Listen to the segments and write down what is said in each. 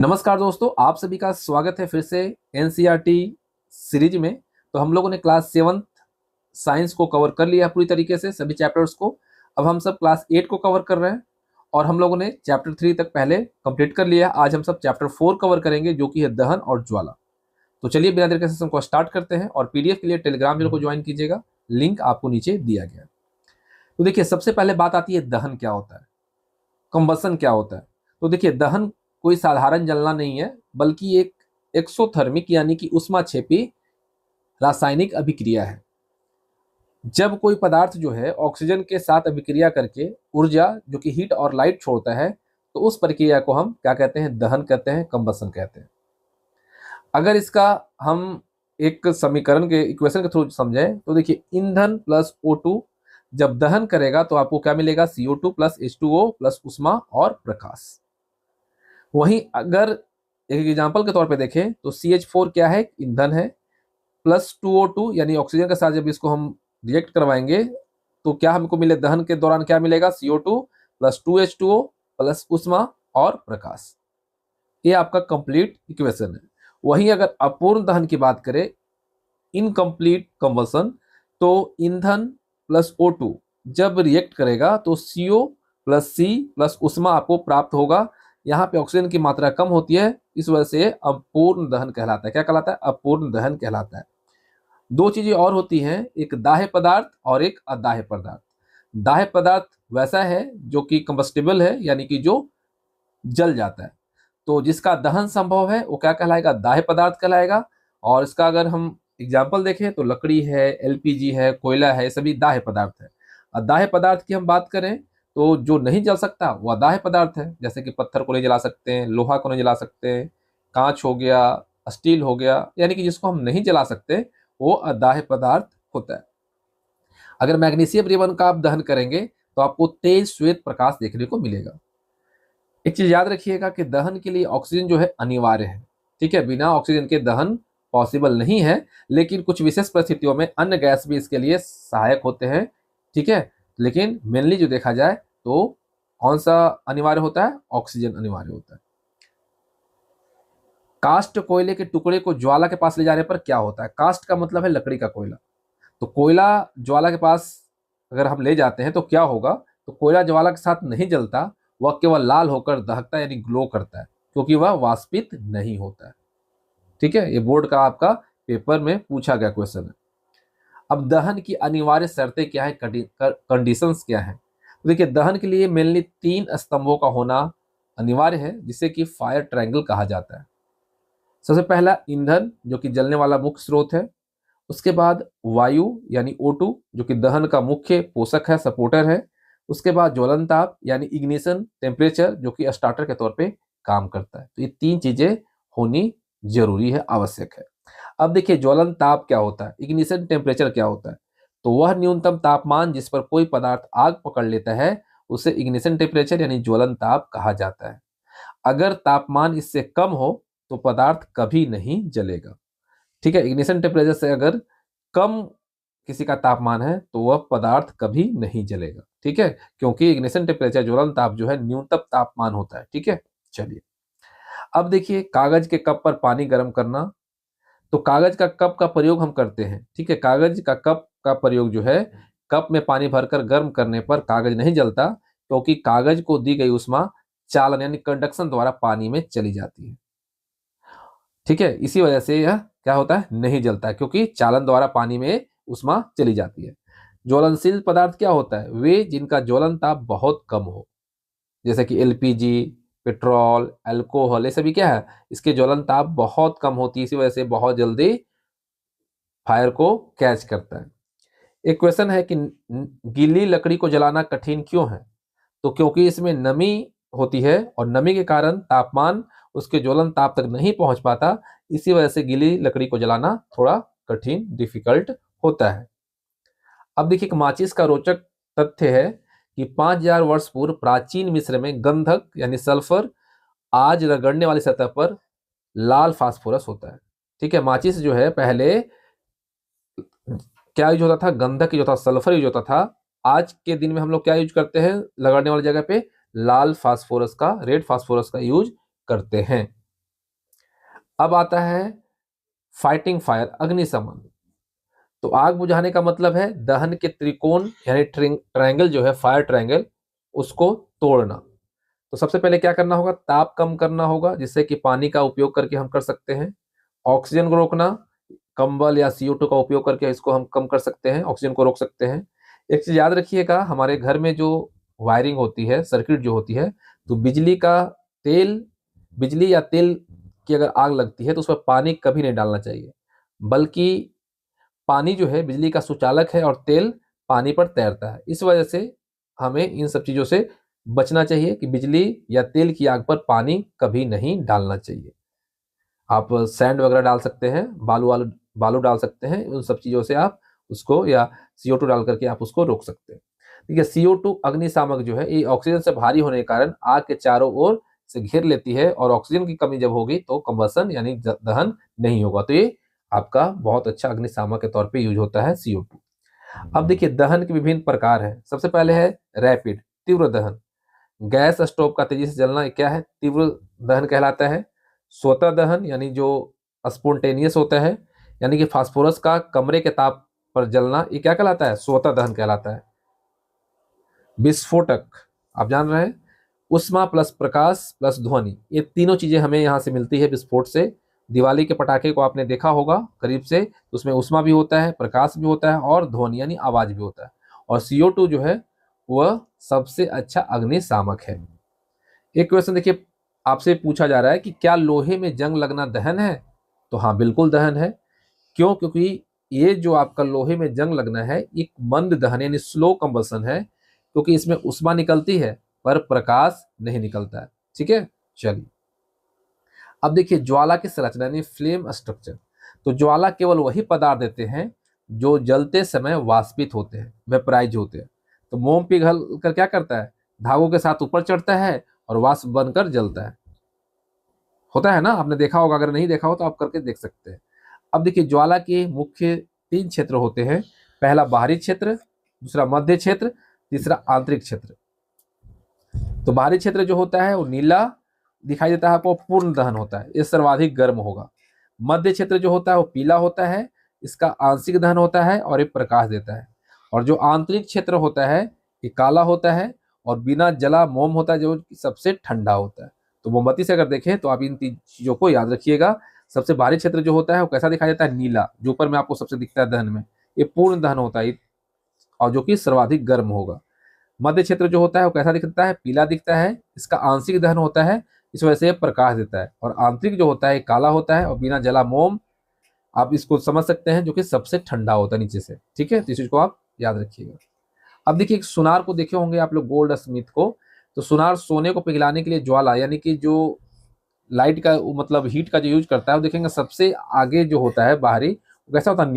नमस्कार दोस्तों, आप सभी का स्वागत है फिर से एनसीईआरटी सीरीज में। तो हम लोगों ने क्लास 7 साइंस को कवर कर लिया पूरी तरीके से सभी चैप्टर्स को। अब हम सब क्लास 8 को कवर कर रहे हैं और हम लोगों ने चैप्टर 3 तक पहले कंप्लीट कर लिया। आज हम सब चैप्टर 4 कवर करेंगे जो कि है दहन और ज्वाला। तो चलिए बिना देर के सेशन को स्टार्ट करते हैं और पीडीएफ के लिए टेलीग्राम चैनल को ज्वाइन कीजिएगा, लिंक आपको नीचे दिया गया है। तो देखिए, सबसे पहले बात आती है दहन क्या होता है, कंबसन क्या होता है। तो देखिए, दहन कोई साधारण जलना नहीं है, बल्कि एक एक्सोथर्मिक यानी कि ऊष्माक्षेपी रासायनिक अभिक्रिया है। जब कोई पदार्थ जो है ऑक्सीजन के साथ अभिक्रिया करके ऊर्जा जो कि हीट और लाइट छोड़ता है, तो उस प्रक्रिया को हम क्या कहते हैं, दहन कहते हैं, कंबसन कहते हैं। अगर इसका हम एक समीकरण के इक्वेशन के थ्रू समझें तो देखिए, ईंधन प्लस O2 जब दहन करेगा तो आपको क्या मिलेगा, CO2 प्लस H2O प्लस ऊष्मा और प्रकाश। वहीं अगर एक एग्जाम्पल के तौर पे देखें तो CH4 क्या है, ईंधन है, प्लस 2O2 यानी ऑक्सीजन के साथ जब इसको हम रिएक्ट करवाएंगे तो क्या हमको मिले, दहन के दौरान क्या मिलेगा, CO2 प्लस 2H2O प्लस ऊष्मा और प्रकाश। ये आपका कंप्लीट इक्वेशन है। वहीं अगर अपूर्ण दहन की बात करें, इनकम्प्लीट कंबसन, तो ईंधन प्लस O2 जब रिएक्ट करेगा तो CO प्लस C प्लस ऊष्मा आपको प्राप्त होगा। यहाँ पे ऑक्सीजन की मात्रा कम होती है, इस वजह से अपूर्ण दहन कहलाता है। क्या कहलाता है, अपूर्ण दहन कहलाता है। दो चीजें और होती हैं, एक दाह्य पदार्थ और एक अदाह्य पदार्थ। दाह्य पदार्थ वैसा है जो कि कंबस्टिबल है, यानी कि जो जल जाता है, तो जिसका दहन संभव है वो क्या कहलाएगा, दाह्य पदार्थ कहलाएगा। और इसका अगर हम एग्जाम्पल देखें तो लकड़ी है, LPG है, कोयला है, ये सभी दाह्य पदार्थ है। अदाह्य पदार्थ की हम बात करें तो जो नहीं जल सकता वो अदाह्य पदार्थ है, जैसे कि पत्थर को नहीं जला सकते हैं, लोहा को नहीं जला सकते हैं, कांच हो गया, स्टील हो गया, यानी कि जिसको हम नहीं जला सकते वो अदाह्य पदार्थ होता है। अगर मैग्नीशियम रिबन का आप दहन करेंगे तो आपको तेज श्वेत प्रकाश देखने को मिलेगा। एक चीज याद रखिएगा कि दहन के लिए ऑक्सीजन जो है अनिवार्य है, ठीक है, बिना ऑक्सीजन के दहन पॉसिबल नहीं है। लेकिन कुछ विशेष परिस्थितियों में अन्य गैस भी इसके लिए सहायक होते हैं, ठीक है। लेकिन मेनली जो देखा जाए तो कौन सा अनिवार्य होता है, ऑक्सीजन अनिवार्य होता है। कास्ट कोयले के टुकड़े को ज्वाला के पास ले जाने पर क्या होता है, कास्ट का मतलब है लकड़ी का कोयला। तो कोयला ज्वाला के पास अगर हम ले जाते हैं तो क्या होगा, तो कोयला ज्वाला के साथ नहीं जलता, वह केवल लाल होकर दहकता है, यानी ग्लो करता है, क्योंकि वह वाष्पित नहीं होता है। ठीक है, ये बोर्ड का आपका पेपर में पूछा गया क्वेश्चन है। अब दहन की अनिवार्य शर्तें क्या है, कंडीशंस क्या है। तो देखिए, दहन के लिए मेनली 3 स्तंभों का होना अनिवार्य है, जिसे कि फायर ट्रायंगल कहा जाता है। सबसे पहला ईंधन जो कि जलने वाला मुख्य स्रोत है, उसके बाद वायु यानी O2 जो कि दहन का मुख्य पोषक है, सपोर्टर है, उसके बाद ज्वलन ताप यानी इग्निशन टेम्परेचर जो कि स्टार्टर के तौर पे काम करता है। तो ये 3 चीजें होनी जरूरी है, आवश्यक है। अब देखिए, ज्वलन ताप क्या होता है, इग्निशन टेम्परेचर क्या होता है, तो वह न्यूनतम तापमान जिस पर कोई पदार्थ आग पकड़ लेता है उसे इग्निशन टेम्परेचर यानी ज्वलन ताप कहा जाता है। अगर तापमान इससे कम हो तो पदार्थ कभी नहीं जलेगा, ठीक है। इग्निशन टेम्परेचर से अगर कम किसी का तापमान है तो वह पदार्थ कभी नहीं जलेगा, ठीक है, क्योंकि इग्निशन टेम्परेचर ज्वलन ताप जो है न्यूनतम तापमान होता है, ठीक है। चलिए, अब देखिए, कागज के कप पर पानी गर्म करना। तो कागज का कप का प्रयोग हम करते हैं, ठीक है, कागज का कप का प्रयोग जो है, कप में पानी भरकर गर्म करने पर कागज नहीं जलता, क्योंकि कागज को दी गई ऊष्मा चालन यानी कंडक्शन द्वारा पानी में चली जाती है, ठीक है। इसी वजह से यह क्या होता है, नहीं जलता है, क्योंकि चालन द्वारा पानी में ऊष्मा चली जाती है। ज्वलनशील पदार्थ क्या होता है, वे जिनका ज्वलन ताप बहुत कम हो, जैसे कि LPG, पेट्रोल, अल्कोहल, ये सभी क्या है, इसके ज्वलन ताप बहुत कम होती है, इसी वजह से बहुत जल्दी फायर को कैच करता है। एक क्वेश्चन है कि गीली लकड़ी को जलाना कठिन क्यों है, तो क्योंकि इसमें नमी होती है और नमी के कारण तापमान उसके ज्वलन ताप तक नहीं पहुंच पाता, इसी वजह से गीली लकड़ी को जलाना थोड़ा कठिन, डिफिकल्ट होता है। अब देखिए, एक माचिस का रोचक तथ्य है कि 5000 वर्ष पूर्व प्राचीन मिस्र में गंधक यानी सल्फर आज रगड़ने वाली सतह पर लाल फास्फोरस होता है, ठीक है। माचिस जो है पहले क्या यूज होता था, गंधक यूज होता था, सल्फर यूज होता था। आज के दिन में हम लोग क्या यूज करते हैं, लगड़ने वाली जगह पे लाल फास्फोरस का, रेड फास्फोरस का यूज करते हैं, अब आता है फाइटिंग फायर, अग्निशमन। तो आग बुझाने का मतलब है दहन के त्रिकोण यानी ट्रायंगल जो है, फायर ट्रायंगल, उसको तोड़ना। तो सबसे पहले क्या करना होगा, ताप कम करना होगा, जिससे कि पानी का उपयोग करके हम कर सकते हैं। ऑक्सीजन को रोकना, कंबल या CO2 का उपयोग करके इसको हम कम कर सकते हैं, ऑक्सीजन को रोक सकते हैं। एक चीज याद रखिएगा, हमारे घर में जो वायरिंग होती है, सर्किट जो होती है, तो बिजली या तेल की अगर आग लगती है तो उसमें पानी कभी नहीं डालना चाहिए, बल्कि पानी जो है बिजली का सुचालक है और तेल पानी पर तैरता है। इस वजह से हमें इन सब चीजों से बचना चाहिए कि बिजली या तेल की आग पर पानी कभी नहीं डालना चाहिए। आप सैंड वगैरह डाल सकते हैं, बालू डाल सकते हैं, उन सब चीजों से आप उसको, या CO2 डाल करके आप उसको रोक सकते हैं। ठीक है, CO2 अग्निशामक जो है, ये ऑक्सीजन से भारी होने के कारण आग के चारों ओर से घेर लेती है, और ऑक्सीजन की कमी जब होगी तो कंबसन यानी दहन नहीं होगा। तो ये आपका बहुत अच्छा अग्निशामक के तौर पे यूज होता है CO2। अब देखिए दहन के विभिन्न प्रकार है। सबसे पहले है रैपिड, तीव्र दहन। गैस स्टोव का तेजी से जलना, ये क्या है, तीव्र दहन कहलाता है। स्वतः दहन यानी जो स्पोंटेनियस होता है, यानी कि फास्फोरस का कमरे के ताप पर जलना, ये क्या कहलाता है, स्वतः दहन कहलाता है। विस्फोटक, आप जान रहे हैं, उष्मा प्लस प्रकाश प्लस ध्वनि, ये तीनों चीजें हमें यहाँ से मिलती है विस्फोट से। दिवाली के पटाखे को आपने देखा होगा करीब से, तो उसमें उष्मा भी होता है, प्रकाश भी होता है और ध्वनि यानी आवाज भी होता है। और CO2 जो है वह सबसे अच्छा अग्निशामक है। एक क्वेश्चन देखिए, आपसे पूछा जा रहा है कि क्या लोहे में जंग लगना दहन है? तो हाँ, बिल्कुल दहन है। क्यों? क्योंकि ये जो आपका लोहे में जंग लगना है, एक मंद दहन यानी स्लो कंबसन है, क्योंकि इसमें उष्मा निकलती है पर प्रकाश नहीं निकलता है। ठीक है, चलिए अब देखिए ज्वाला की संरचना यानी फ्लेम स्ट्रक्चर। तो ज्वाला केवल वही पदार्थ देते हैं जो जलते समय वाष्पित होते हैं, वेपराइज होते हैं। तो मोम पिघल कर क्या करता है, धागों के साथ ऊपर चढ़ता है और वाष्प बनकर जलता है। होता है ना, आपने देखा होगा, अगर नहीं देखा हो तो आप करके देख सकते हैं। अब देखिए ज्वाला के मुख्य 3 क्षेत्र होते हैं। पहला बाहरी क्षेत्र, दूसरा मध्य क्षेत्र, तीसरा आंतरिक क्षेत्र। तो बाहरी क्षेत्र जो होता है वो नीला दिखाई देता है आपको, पूर्ण दहन होता है, ये सर्वाधिक गर्म होगा। मध्य क्षेत्र जो होता है वो पीला होता है, इसका आंशिक दहन होता है और ये प्रकाश देता है। और जो आंतरिक क्षेत्र होता है ये काला होता है और बिना जला मोम होता है, जो सबसे ठंडा होता है। तो मोमबत्ती से अगर देखें तो आप इन 3 चीजों को याद रखिएगा। सबसे बाहरी क्षेत्र जो होता है वो कैसा दिखाई देता है, नीला, जो ऊपर में आपको सबसे दिखता है दहन में, ये पूर्ण दहन होता है और जो कि सर्वाधिक गर्म होगा। मध्य क्षेत्र जो होता है वो कैसा दिखता है, पीला दिखता है, इसका आंशिक दहन होता है, इस वजह से ये प्रकाश देता है। और आंतरिक जो होता है काला होता है और बिना जला मोम, आप इसको समझ सकते हैं, जो कि सबसे ठंडा होता है नीचे से। ठीक है, तो इस चीज को आप याद रखिएगा। अब देखिए सुनार को देखे होंगे आप लोग, गोल्ड स्मिथ को। तो सुनार सोने को पिघलाने के लिए ज्वाला यानी कि जो लाइट का मतलब हीट का जो यूज करता है, वो देखेंगे सबसे आगे जो होता है बाहरी, वो कैसा होता है,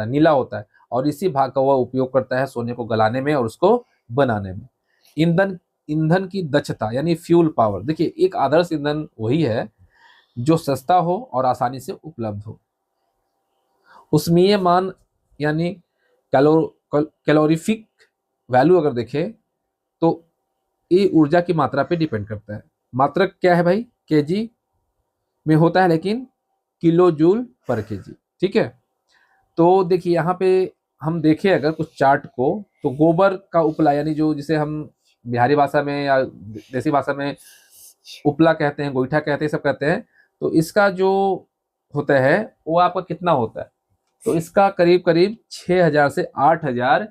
नीला होता है, और इसी भाग का वह उपयोग करता है सोने को गलाने में और उसको बनाने में। ईंधन ईंधन की दक्षता यानी फ्यूल पावर। देखिए एक आदर्श ईंधन वही है जो सस्ता हो और आसानी से उपलब्ध हो। उष्मीय मान यानी कैलोरीफिक वैल्यू अगर देखें तो ये ऊर्जा की मात्रा पे डिपेंड करता है। मात्रक क्या है भाई, केजी में होता है, लेकिन किलो जूल पर केजी। ठीक है, तो देखिए यहाँ पे हम देखें अगर कुछ चार्ट को, तो गोबर का उपला यानी जो जिसे हम बिहारी भाषा में या देसी भाषा में उपला कहते हैं, गोईठा कहते हैं, सब कहते हैं। तो इसका जो होता है वो आपका कितना होता है, तो इसका करीब करीब 6000 से 8000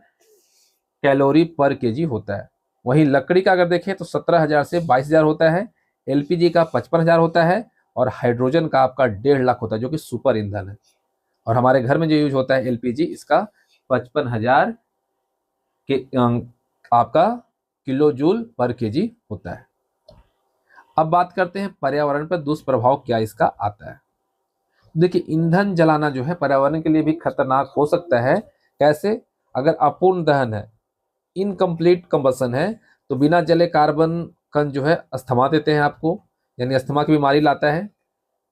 कैलोरी पर केजी होता है। वहीं लकड़ी का अगर देखें तो 17000 से 22000 होता है। LPG का 55000 होता है और हाइड्रोजन का आपका 1.5 लाख होता है, जो कि सुपर ईंधन है। और हमारे घर में जो यूज होता है LPG, इसका 55,000 के आपका किलो जूल पर केजी होता है। अब बात करते हैं पर्यावरण पर दुष्प्रभाव क्या इसका आता है। देखिए ईंधन जलाना जो है पर्यावरण के लिए भी खतरनाक हो सकता है। कैसे? अगर अपूर्ण दहन है, इनकम्प्लीट कंबसन है, तो बिना जले कार्बन कण जो है अस्थमा देते हैं आपको, यानी अस्थमा की बीमारी लाता है।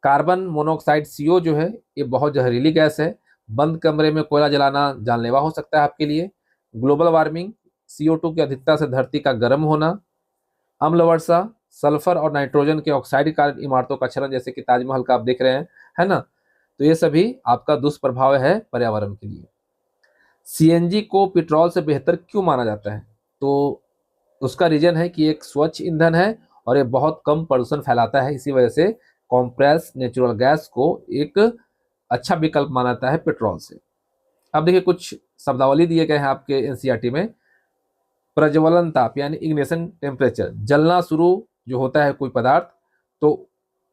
कार्बन मोनोऑक्साइड CO जो है ये बहुत जहरीली गैस है। बंद कमरे में कोयला जलाना जानलेवा हो सकता है आपके लिए। ग्लोबल वार्मिंग, CO2 की अधिकता से धरती का गर्म होना। अम्ल वर्षा, सल्फर और नाइट्रोजन के ऑक्साइड के कारण इमारतों का क्षरण, जैसे कि ताजमहल का आप देख रहे हैं, है ना। तो ये सभी आपका दुष्प्रभाव है पर्यावरण के लिए। सीएनजी को पेट्रोल से बेहतर क्यों माना जाता है? तो उसका रीजन है कि एक स्वच्छ ईंधन है और ये बहुत कम प्रदूषण फैलाता है, इसी वजह से कॉम्प्रेस नेचुरल गैस को एक अच्छा विकल्प माना जाता है पेट्रोल से। अब देखिए कुछ शब्दावली दिए गए हैं आपके एनसीईआरटी में। प्रज्वलन ताप यानी इग्निशन टेम्परेचर, जलना शुरू जो होता है कोई पदार्थ, तो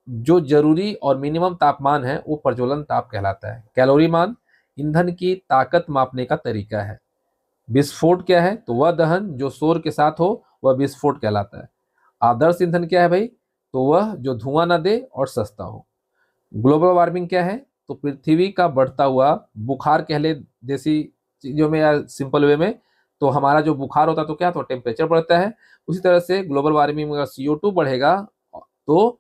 जो जरूरी और मिनिमम तापमान है वो प्रज्वलन ताप कहलाता है। कैलोरी मान ईंधन की ताकत मापने का तरीका है। विस्फोट क्या है? तो वह दहन जो शोर के साथ हो वह विस्फोट कहलाता है। आदर्श ईंधन क्या है भाई? तो वह जो धुआं न दे और सस्ता हो। ग्लोबल वार्मिंग क्या है? तो पृथ्वी का बढ़ता हुआ बुखार कह ले देसी चीजों में या सिंपल वे में, तो हमारा जो बुखार होता है तो क्या, तो टेम्परेचर बढ़ता है। उसी तरह से ग्लोबल वार्मिंग में अगर CO2 बढ़ेगा तो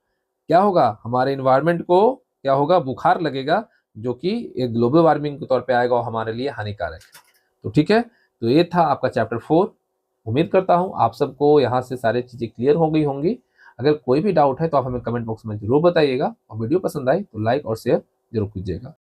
क्या होगा, हमारे इन्वायरमेंट को क्या होगा, बुखार लगेगा, जो कि एक ग्लोबल वार्मिंग के तौर पे आएगा और हमारे लिए हानिकारक है। तो ठीक है, तो ये था आपका चैप्टर 4। उम्मीद करता हूँ आप सबको यहाँ से सारी चीजें क्लियर हो गई होंगी। अगर कोई भी डाउट है तो आप हमें कमेंट बॉक्स में जरूर बताइएगा, और वीडियो पसंद आए तो लाइक और शेयर जरूर कीजिएगा।